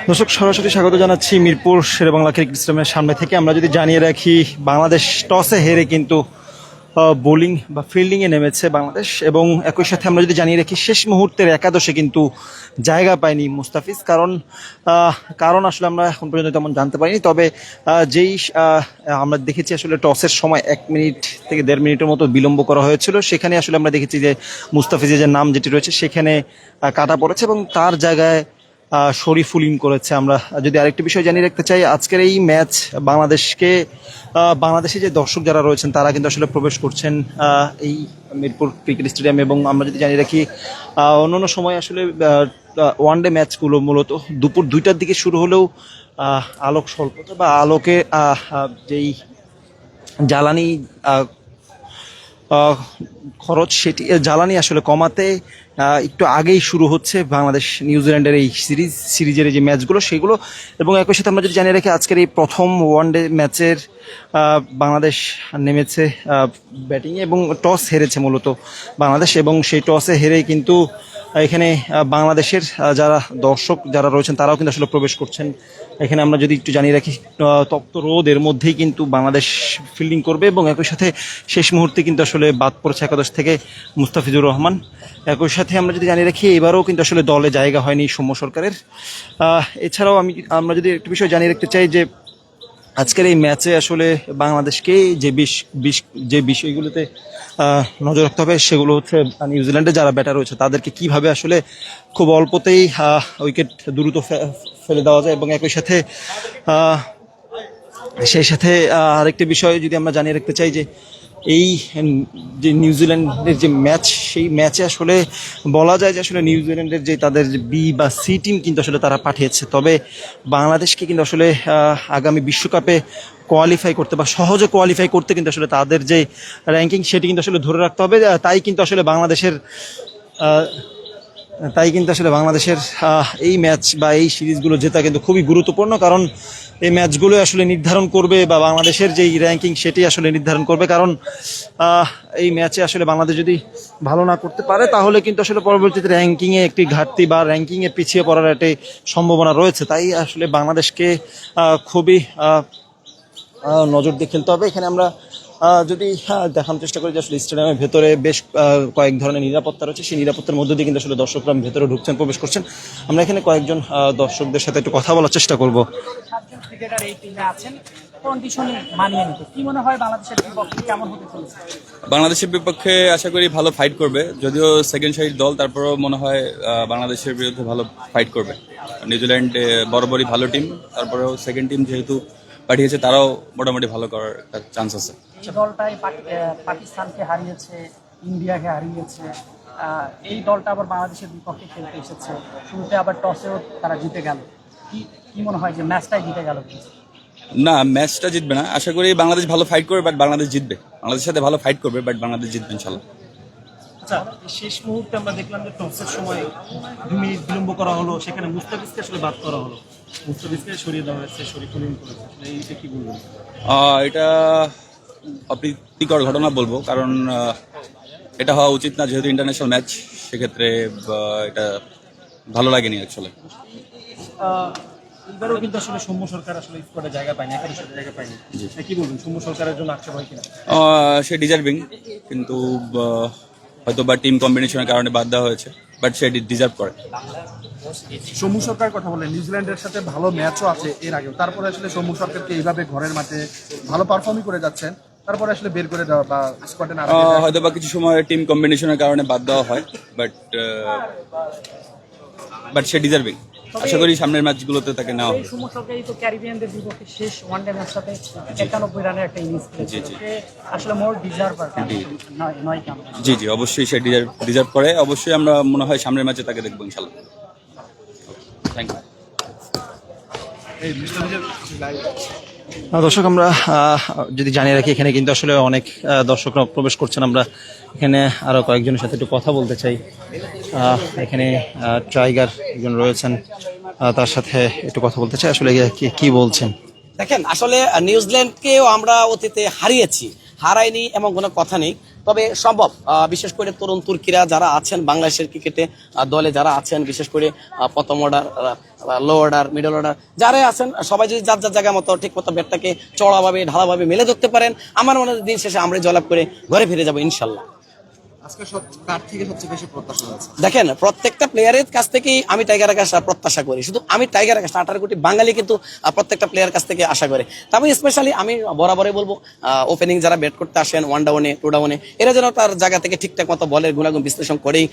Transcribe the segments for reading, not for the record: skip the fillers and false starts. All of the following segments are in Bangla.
দর্শক সরাসরি স্বাগত জানাচ্ছি মিরপুর শেরেবাংলা ক্রিকেট স্টেডিয়ামের সামনে থেকে। আমরা যদি জানিয়ে রাখি, বাংলাদেশ টসে হেরে কিন্তু বোলিং বা ফিল্ডিংয়ে নেমেছে বাংলাদেশ, এবং একই সাথে আমরা যদি জানিয়ে রাখি শেষ মুহূর্তের একাদশে কিন্তু জায়গা পায়নি মুস্তাফিজ। কারণ আসলে আমরা এখন পর্যন্ত তেমন জানতে পারিনি। তবে আমরা দেখেছি আসলে টসের সময় 1 মিনিট থেকে 1.5 মিনিটের মতো বিলম্ব করা হয়েছিল। সেখানে আসলে আমরা দেখেছি যে মুস্তাফিজের যে নাম যেটি রয়েছে সেখানে কাটা পড়েছে এবং তার জায়গায় শরীফুল ইন করেছে। আমরা যদি আরেকটি বিষয় জানিয়ে রাখতে চাই, আজকের এই ম্যাচ বাংলাদেশে যে দর্শক যারা রয়েছেন তারা কিন্তু আসলে প্রবেশ করছেন এই মিরপুর ক্রিকেট স্টেডিয়ামে। এবং আমরা যদি জানিয়ে রাখি, অন্যান্য সময় আসলে ওয়ানডে ম্যাচগুলো মূলত দুপুর 2টার দিকে শুরু হলেও আলোক স্বল্পতা বা আলোকে যেই জ্বালানি খরচ, সেটি জ্বালানি আসলে কমাতে একটু আগেই শুরু হচ্ছে বাংলাদেশ নিউজিল্যান্ডের এই সিরিজের যে ম্যাচগুলো সেগুলো। এবং একই সাথে আমরা যদি জানিয়ে রাখি, আজকের এই প্রথম ওয়ানডে ম্যাচের বাংলাদেশ নেমেছে ব্যাটিংয়ে এবং টস হেরেছে মূলত বাংলাদেশ, এবং সেই টসে হেরেই কিন্তু এখানে বাংলাদেশের যারা দর্শক যারা রয়েছেন তারাও কিন্তু আসলে প্রবেশ করছেন এখানে। আমরা যদি একটু জানিয়ে রাখি, তপ্ত রোদের মধ্যেই কিন্তু বাংলাদেশ ফিল্ডিং করবে, এবং একই সাথে শেষ মুহূর্তে কিন্তু আসলে বাদ পড়েছে একাদশ থেকে মুস্তাফিজুর রহমান। একই সাথে আমরা যদি জানিয়ে রাখি, এবারও কিন্তু আসলে দলে জায়গা হয়নি সৌম্য সরকারের। এছাড়াও আমরা যদি একটু বিষয় জানিয়ে রাখতে চাই যে আজকের এই ম্যাচে আসলে বাংলাদেশকে যে বিষয়গুলোতে নজর রাখতে হবে সেগুলো হচ্ছে নিউজিল্যান্ডে যারা ব্যাটার রয়েছে তাদেরকে কিভাবে আসলে খুব অল্পতেই উইকেট দ্রুত ফেলে দেওয়া যায়। এবং একই সাথে সেই সাথে আরেকটি বিষয় যদি আমরা জানিয়ে রাখতে চাই যে এই যে নিউজিল্যান্ডের যে ম্যাচ, সেই ম্যাচে আসলে বলা যায় যে আসলে নিউজিল্যান্ডের যে তাদের বি বা সি টিম কিন্তু আসলে তারা পাঠিয়েছে। তবে বাংলাদেশকে কিন্তু আসলে আগামী বিশ্বকাপে কোয়ালিফাই করতে বা সহজে কোয়ালিফাই করতে কিন্তু আসলে তাদের যে র্যাঙ্কিং সেটি কিন্তু আসলে ধরে রাখতে হবে। তাই কিন্তু আসলে বাংলাদেশের এই ম্যাচ বা এই সিরিজগুলো জেতা কিন্তু খুবই গুরুত্বপূর্ণ, কারণ এই ম্যাচগুলো আসলে নির্ধারণ করবে বা বাংলাদেশের যেই র্যাঙ্কিং সেটি আসলে নির্ধারণ করবে। কারণ এই ম্যাচে আসলে বাংলাদেশ যদি ভালো না করতে পারে তাহলে কিন্তু আসলে পরবর্তীতে র্যাঙ্কিংয়ে একটি ঘাটতি বা র্যাঙ্কিংয়ে পিছিয়ে পড়ার একটি সম্ভাবনা রয়েছে। তাই আসলে বাংলাদেশকে খুবই নজর দিয়ে খেলতে হবে। এখানে আমরা যদি দেখানোর চেষ্টা করি যে আসলে স্টেডিয়ামের ভেতরে বেশ কয়েক ধরনের নিরাপত্তা রয়েছে, সেই নিরাপত্তার মধ্যে দিয়ে কিন্তু আসলে দর্শকরা ভেতরে ঢুকছেন, প্রবেশ করছেন। আমরা এখানে কয়েকজন দর্শকদের সাথে একটু কথা বলার চেষ্টা করব। বাংলাদেশের বিপক্ষে আশা করি ভালো ফাইট করবে, যদিও সেকেন্ড সাইড দল, তারপরেও মনে হয় বাংলাদেশের বিরুদ্ধে ভালো ফাইট করবে। নিউজিল্যান্ড বরাবরই ভালো টিম, তারপরেও সেকেন্ড টিম যেহেতু পাঠিয়েছে তারাও মোটামুটি ভালো করার চান্স আছে। দলটাই পাকিস্তানকে হারিয়েছে, ইন্ডিয়াকে হারিয়েছে, এই দলটা আবার বাংলাদেশের বিপক্ষে খেলতে এসেছে, শুরুতে আবার টসেও তারা জিতে গেল। কি মনে হয় যে ম্যাচটাই জিতে গেল? না, ম্যাচটা জিতবে না। আশা করি বাংলাদেশ ভালো ফাইট করবে, বাট বাংলাদেশ জিতবে। বাংলাদেশের সাথে ভালো ফাইট করবে, বাট বাংলাদেশ জিতবে ইনশাল্লাহ। আচ্ছা, শেষ মুহূর্তে আমরা দেখলাম যে টসের সময় 2 মিনিট বিলম্ব করা হলো, সেখানে মুস্তাফিজকে আসলে বাদ করা হলো, মুস্তাফিজকে সরিয়ে দেওয়া হয়েছে, শরীফুল ইন করেছে। এইটা কি বলবেন? এটা অপ্রীতিকর ঘটনা বলবো, কারণ এটা হওয়া উচিত না, যেহেতু ইন্টারন্যাশনাল ম্যাচ। সেক্ষেত্রে এটা ভালো লাগেনি অ্যাকচুয়ালি। এবারও কিন্তু আসলে সৌম্য সরকার আসলে স্কোয়াডে জায়গা পায়নি, একাদশে জায়গা পায়নি। কি বলবেন, সৌম্য সরকারের জন্য আক্ষেপ হয় কিনা? সে ডিজার্ভিং, কিন্তু হয়তো বা টিম কম্বিনেশনের কারণে বাদ দেওয়া হয়েছে, বাট সে ডিজার্ভ করে। সৌম্য সরকার কথা বলে নিউজিল্যান্ডের সাথে ভালো ম্যাচও আছে এর আগেও, তারপরে আসলে সৌম্য সরকারকে এইভাবে ঘরের মাঠে ভালো পারফর্মই করে যাচ্ছেন, তারপরে আসলে বের করে দেওয়া বা স্কোয়াডে না হয়তো বা কিছু সময় টিম কম্বিনেশনের কারণে বাদ দেওয়া হয়, বাট সে ডিজার্ভিং। আশা করি সামনের ম্যাচগুলোতে তাকে নেওয়া হবে। সৌম্য সরকারই তো ক্যারিবিয়ানদের বিপক্ষে শেষ ওয়ানডে ম্যাচটাতে 91 রানের একটা ইনিংস খেলেছে, আসলে মোর ডিজার্ভার নয় কেন? জি, অবশ্যই সে ডিজার্ভ করে। অবশ্যই আমরা মনে হয় সামনের ম্যাচে তাকে দেখবো ইনশাল্লাহ। Thank you. দর্শক, আমরা যদি জানিয়ে রাখি, এখানে কিন্তু আসলে অনেক দর্শকরা প্রবেশ করছেন। আমরা এখানে আরো কয়েকজনের সাথে একটু কথা বলতে চাই। এখানে টাইগার একজন রয়েছেন, তার সাথে একটু কথা বলতে চাই। আসলে কি বলছেন? দেখেন, আসলে নিউজিল্যান্ডকেও আমরা অতীতে হারিয়েছি, হারাইনি এমন কোনো কথা নেই। তবে সম্ভব, বিশেষ করে তরুণ তুর্কিরা যারা আছেন বাংলাদেশের ক্রিকেটে দলে যারা আছেন, বিশেষ করে প্রথম অর্ডার, লো অর্ডার, মিডল অর্ডার যারাই আছেন, সবাই যদি যার যার জায়গা মতো ঠিক মতো ব্যাটটাকে চড়াভাবে ঢালাভাবে মেলে ধরতে পারেন, আমার মনে হয় দিন শেষে আমরা জয়লাভ করে ঘরে ফিরে যাবো ইনশাল্লাহ। আজকে কার থেকে সবচেয়ে বেশি প্রত্যাশা আছে? দেখেন, প্রত্যেকটা প্লেয়ারের কাছ থেকেই আমি টাইগারের কাছে প্রত্যাশা করি, শুধু আমি টাইগারের কাছে 18 কোটি বাঙালি কিন্তু প্রত্যেকটা প্লেয়ার কাছ থেকে আশা করে। তবে স্পেশালি আমি বরাবরই বলবো, ওপেনিং যারা ব্যাট করতে আসেন 1 ডাউনে 2 ডাউনে, এরা যেন তার জায়গা থেকে ঠিকঠাক মতো বলের গুণাগুণ বিশ্লেষণ করেই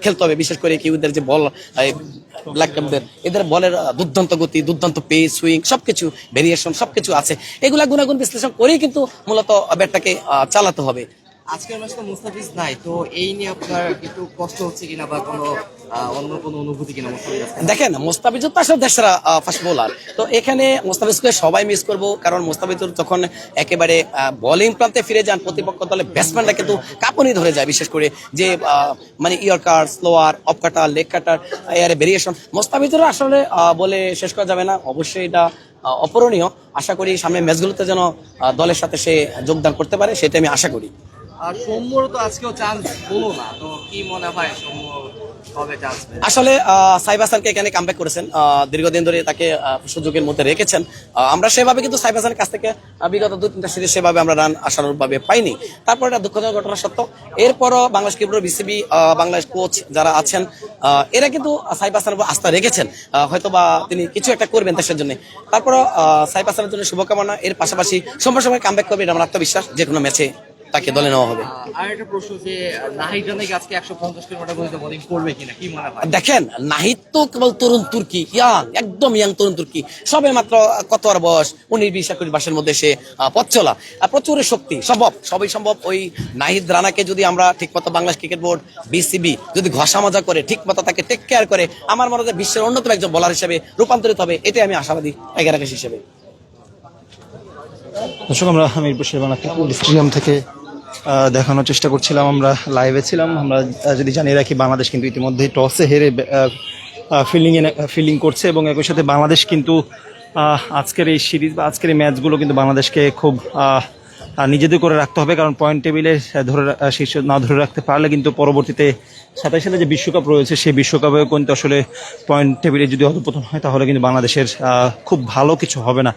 খেলতে হবে। বিশেষ করে কিউদের যে বল, ব্ল্যাক ক্যাপদের এদের বলের দুর্দান্ত গতি, দুর্দান্ত পেস, সুইং, সবকিছু ভেরিয়েশন সবকিছু আছে, এগুলা গুণাগুণ বিশ্লেষণ করেই কিন্তু মূলত ব্যাটটাকে চালাতে হবে। আজকের ম্যাচে তো মুস্তাফিজ নাই, তো এই নিয়ে আপনার একটু কষ্ট হচ্ছে কিনা বা কোনো অন্য কোনো অনুভূতি কিনা মুস্তাফিজ আজকে? দেখেন, মুস্তাফিজ তো আসলে দেশের ফাস্ট বোলার, তো এখানে মুস্তাফিজকে সবাই মিস করবো, কারণ মুস্তাফিজ যখন একেবারে বোলিং প্রান্তে ফিরে যান, প্রতিপক্ষ দলে ব্যাটসম্যানরা কিন্তু কাঁপুনি ধরে যায়, বিশেষ করে যে মানে yorker, slower, off cutter, leg cutter, এর ভেরিয়েশন মুস্তাফিজেরও আসলে বলে শেষ করা যাবে না। অবশ্যই এটা অপূরণীয়। আশা করি সামনে ম্যাচগুলোতে যেন দলের সাথে সে যোগদান করতে পারে, সেটা আমি আশা করি। আর সৌম্যরও তো আজকেও চান্স হলো না, তো কি মনে হয় সৌম্য কবে চান্স পেয়ে? আসলে সাইফ হাসানকে এখানে কামব্যাক করেছেন, দীর্ঘদিন ধরে তাকে সুযোগের মধ্যে রেখেছেন। আমরা সেভাবে কিন্তু সাইফ হাসানের কাছ থেকে বিগত 2-3টা সিরিজ সেভাবে আমরা রান আশানুরূপভাবে পাইনি। তারপর এটা দুঃখজনক ঘটনা সত্য। এরপরও Bangladesh cricket BCB, Bangladesh coach যারা আছেন, এরা কিন্তু সাইফ হাসানের উপর আস্থা রেখেছেন, হয়তো বা তিনি কিছু একটা করবেন দেশের জন্য। তারপরও সাইফ হাসানের জন্য শুভকামনা। এর পাশাপাশি সময় কামব্যাক করবে, এটা আমার আত্মবিশ্বাস, যে কোনো ম্যাচে তাকে দলে নেওয়া হবে। আর একটা প্রশ্ন, যে নাহিদ রানা কি আজকে 150 কিলোমিটার গতিতে বোলিং করবে কিনা, কি মনে হয়? দেখেন, নাহিদ তো কেবল তরুণ তুর্কি, একদম ইয়াং তরুণ তুর্কি, সবে মাত্র কত আর বয়স, 19-20 মধ্যে সে পথ চলা, প্রচুর শক্তি, সবই সম্ভব। ওই নাহিদ রানাকে যদি আমরা ঠিকমতো বাংলাদেশ ক্রিকেট বোর্ড, বিসিবি যদি ঘষা মাজা করে ঠিকমতো তাকে টেক কেয়ার করে, আমার মনে হয় বিশ্বের অন্যতম একজন বোলার হিসেবে রূপান্তরিত হবে, এটাই আমি আশাবাদী টাইগার আকাশ হিসেবে। দর্শক, আমরা মিরপুর শেরেবাংলা স্টেডিয়াম থেকে দেখানোর চেষ্টা করছিলাম, আমরা লাইভে ছিলাম। আমরা যদি জানিয়ে রাখি, বাংলাদেশ কিন্তু ইতিমধ্যে টসে হেরে ফিল্ডিং করছে, এবং একই সাথে বাংলাদেশ কিন্তু আজকের এই সিরিজ বা আজকের এই ম্যাচগুলো কিন্তু বাংলাদেশকে খুব নিজেদের করে রাখতে হবে, কারণ পয়েন্ট টেবিলে শীর্ষ না ধরে রাখতে পারলে কিন্তু পরবর্তীতে 27 সালে যে বিশ্বকাপ রয়েছে, সেই বিশ্বকাপেও কিন্তু আসলে পয়েন্ট টেবিলে যদি অধঃপতন হয়, তাহলে কিন্তু বাংলাদেশের খুব ভালো কিছু হবে না।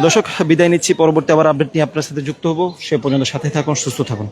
দর্শক, বিদায় নিচ্ছি, পরবর্তী আবার আপডেট নিয়ে আপনার সাথে যুক্ত হব। সে পর্যন্ত সাথে থাকুন, সুস্থ থাকুন।